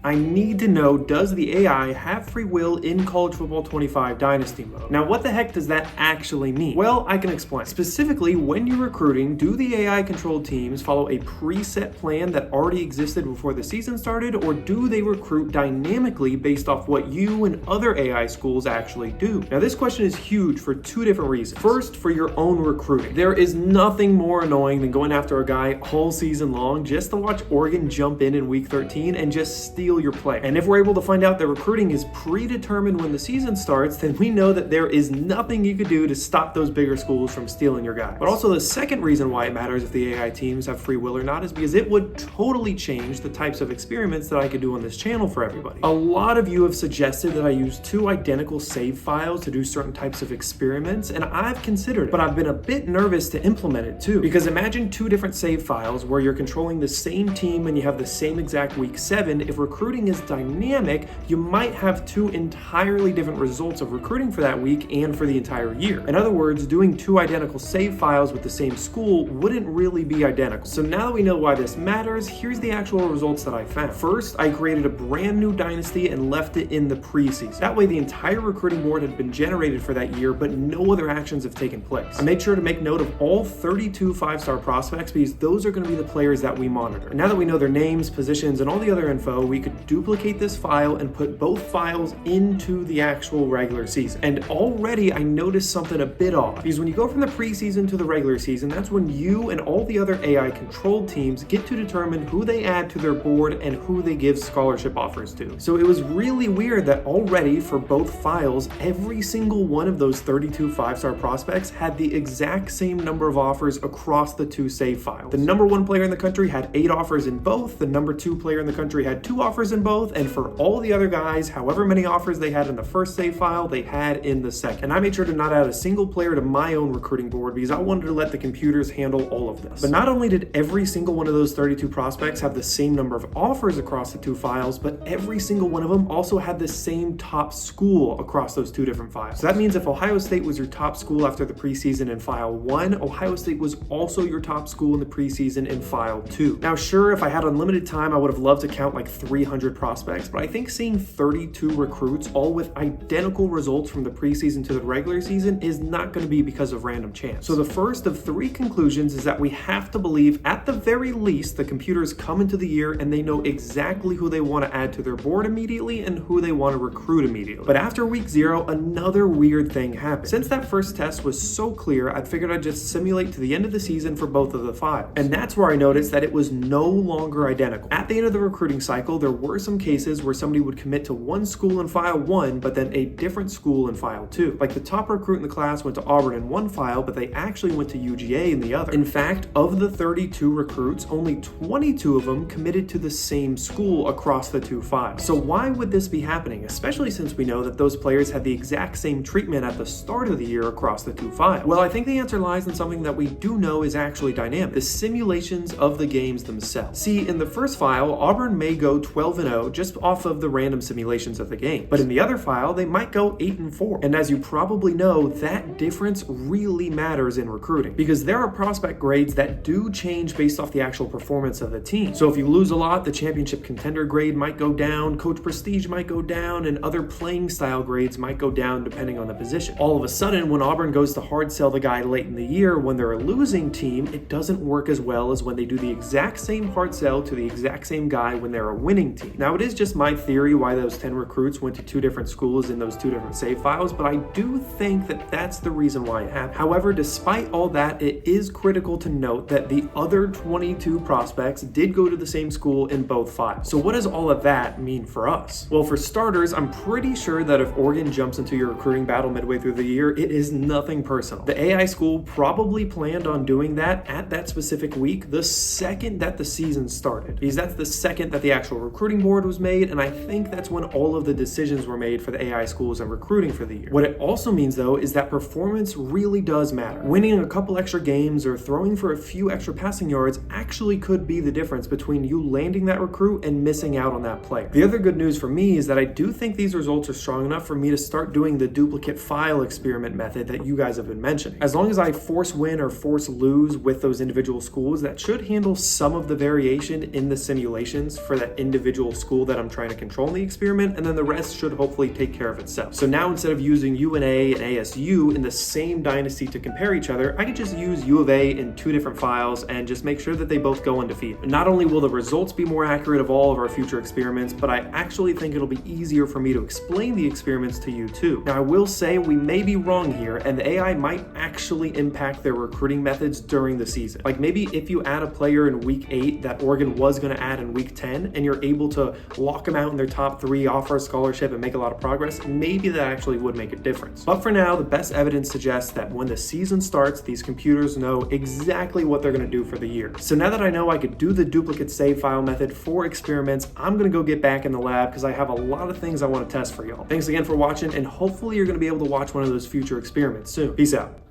I need to know, does the AI have free will in College Football 25 Dynasty mode? Now, what the heck does that actually mean? Well, I can explain. Specifically, when you're recruiting, do the AI-controlled teams follow a preset plan that already existed before the season started, or do they recruit dynamically based off what you and other AI schools actually do? Now, this question is huge for two different reasons. First, for your own recruiting. There is nothing more annoying than going after a guy all season long just to watch Oregon jump in week 13 and just steal your play. And if we're able to find out that recruiting is predetermined when the season starts, then we know that there is nothing you could do to stop those bigger schools from stealing your guy. But also the second reason why it matters if the AI teams have free will or not is because it would totally change the types of experiments that I could do on this channel for everybody. A lot of you have suggested that I use two identical save files to do certain types of experiments, and I've considered it, but I've been a bit nervous to implement it too. Because imagine two different save files where you're controlling the same team and you have the same exact week 7. If recruiting is dynamic, you might have two entirely different results of recruiting for that week and for the entire year. In other words, doing two identical save files with the same school wouldn't really be identical. So now that we know why this matters, here's the actual results that I found. First, I created a brand new dynasty and left it in the preseason. That way the entire recruiting board had been generated for that year, but no other actions have taken place. I made sure to make note of all 32 5-star prospects because those are going to be the players that we monitor. And now that we know their names, positions, and all the other info, we could duplicate this file and put both files into the actual regular season. And already I noticed something a bit off, because when you go from the preseason to the regular season, that's when you and all the other AI controlled teams get to determine who they add to their board and who they give scholarship offers to. So it was really weird that already for both files, every single one of those 32 5-star prospects had the exact same number of offers across the two save files. The number 1 player in the country had 8 offers in both, the number 2 player in the country had 2 offers in both, and for all the other guys, however many offers they had in the first save file, they had in the second. And I made sure to not add a single player to my own recruiting board because I wanted to let the computers handle all of this. But not only did every single one of those 32 prospects have the same number of offers across the two files, but every single one of them also had the same top school across those two different files. So that means if Ohio State was your top school after the preseason in file 1, Ohio State was also your top school in the preseason in file 2. Now sure, if I had unlimited time, I would have loved to count like 300 prospects, but I think seeing 32 recruits all with identical results from the preseason to the regular season is not going to be because of random chance. So the first of 3 conclusions is that we have to believe at the very least the computers come into the year and they know exactly who they want to add to their board immediately and who they want to recruit immediately. But after week 0, another weird thing happened. Since that first test was so clear, I figured I'd just simulate to the end of the season for both of the files. And that's where I noticed that it was no longer identical. At the end of the recruiting cycle, there were some cases where somebody would commit to one school in file 1, but then a different school in file 2. Like the top recruit in the class went to Auburn in one file, but they actually went to UGA in the other. In fact, of the 32 recruits, only 22 of them committed to the same school across the two files. So why would this be happening, especially since we know that those players had the exact same treatment at the start of the year across the two files? Well, I think the answer lies in something that we do know is actually dynamic: the simulations of the games themselves. See, in the first file, Auburn may go 12-0 just off of the random simulations of the game, but in the other file, they might go 8-4. And as you probably know, that difference really matters in recruiting because there are prospect grades that do change based off the actual performance of the team. So if you lose a lot, the championship contender grade might go down, coach prestige might go down, and other playing style grades might go down depending on the position. All of a sudden, when Auburn goes to hard sell the guy late in the year when they're a losing team, it doesn't work as well as when they do the exact same hard sell to the exact same guy when they're a winning team. Now, it is just my theory why those 10 recruits went to 2 different schools in those 2 different save files, but I do think that that's the reason why it happened. However, despite all that, it is critical to note that the other 22 prospects did go to the same school in both files. So what does all of that mean for us? Well, for starters, I'm pretty sure that if Oregon jumps into your recruiting battle midway through the year, it is nothing personal. The AI school probably planned on doing that at that specific week the second that the season started, because that's the second that the actual recruiting board was made, and I think that's when all of the decisions were made for the AI schools and recruiting for the year. What it also means, though, is that performance really does matter. Winning a couple extra games or throwing for a few extra passing yards actually could be the difference between you landing that recruit and missing out on that player. The other good news for me is that I do think these results are strong enough for me to start doing the duplicate file experiment method that you guys have been mentioning. As long as I force win or force lose with those individual schools, that should handle some of the variation in the simulations for that individual individual school that I'm trying to control in the experiment, and then the rest should hopefully take care of itself. So now instead of using UNA and ASU in the same dynasty to compare each other, I can just use U of A in 2 different files and just make sure that they both go undefeated. Not only will the results be more accurate of all of our future experiments, but I actually think it'll be easier for me to explain the experiments to you too. Now I will say we may be wrong here, and the AI might actually impact their recruiting methods during the season. Like maybe if you add a player in week 8 that Oregon was going to add in week 10, and you're able to lock them out in their top 3, offer a scholarship, and make a lot of progress, maybe that actually would make a difference. But for now, the best evidence suggests that when the season starts, these computers know exactly what they're going to do for the year. So now that I know I could do the duplicate save file method for experiments, I'm going to go get back in the lab because I have a lot of things I want to test for y'all. Thanks again for watching, and hopefully you're going to be able to watch one of those future experiments soon. Peace out.